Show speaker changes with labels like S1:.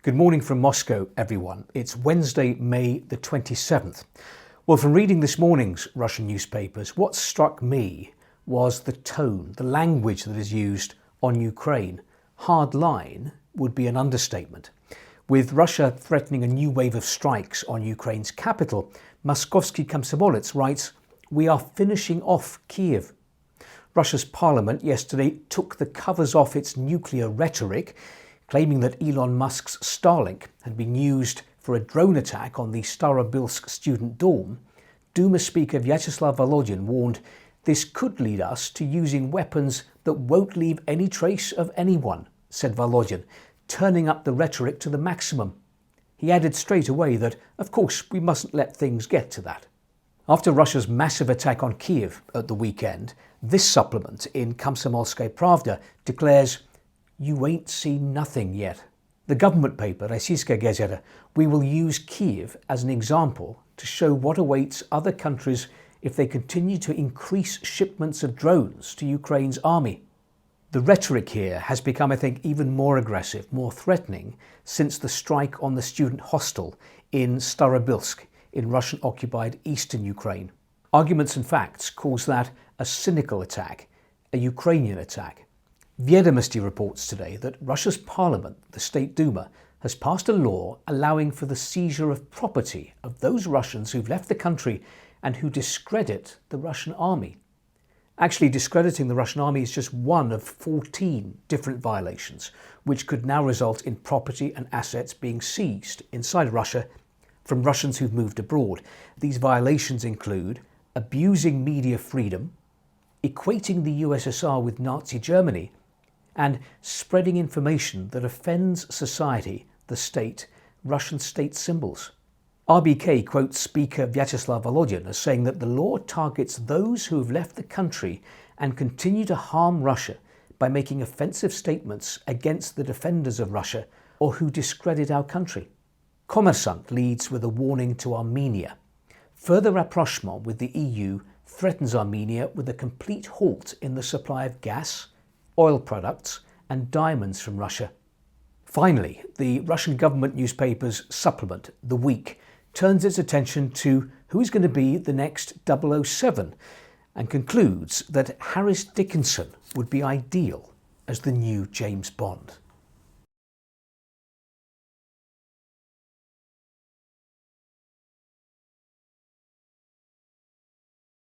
S1: Good morning from Moscow, everyone. It's Wednesday, May the 27th. Well, from reading this morning's Russian newspapers, what struck me was the tone, the language that is used on Ukraine. Hard line would be an understatement. With Russia threatening a new wave of strikes on Ukraine's capital, Moskovsky Komsomolets writes, "We are finishing off Kiev." Russia's parliament yesterday took the covers off its nuclear rhetoric, claiming that Elon Musk's Starlink had been used for a drone attack on the Starobilsk student dorm. Duma Speaker Vyacheslav Volodin warned this could lead us to using weapons that won't leave any trace of anyone, said Volodin, turning up the rhetoric to the maximum. He added straight away that, of course, we mustn't let things get to that. After Russia's massive attack on Kiev at the weekend, this supplement in Komsomolskaya Pravda declares, "You ain't seen nothing yet." The government paper, Rossiyskaya Gazeta, "We will use Kiev as an example to show what awaits other countries if they continue to increase shipments of drones to Ukraine's army." The rhetoric here has become, I think, even more aggressive, more threatening since the strike on the student hostel in Starobilsk in Russian-occupied eastern Ukraine. Arguments and facts calls that a cynical attack, a Ukrainian attack. Viedomosti reports today that Russia's parliament, the State Duma, has passed a law allowing for the seizure of property of those Russians who've left the country and who discredit the Russian army. Actually, discrediting the Russian army is just one of 14 different violations, which could now result in property and assets being seized inside Russia from Russians who've moved abroad. These violations include abusing media freedom, equating the USSR with Nazi Germany, and spreading information that offends society, the state, Russian state symbols. RBK quotes Speaker Vyacheslav Volodin as saying that the law targets those who have left the country and continue to harm Russia by making offensive statements against the defenders of Russia or who discredit our country. Kommersant leads with a warning to Armenia. Further rapprochement with the EU threatens Armenia with a complete halt in the supply of gas, oil products and diamonds from Russia. Finally, the Russian government newspaper's supplement, The Week, turns its attention to who is going to be the next 007 and concludes that Harris Dickinson would be ideal as the new James Bond.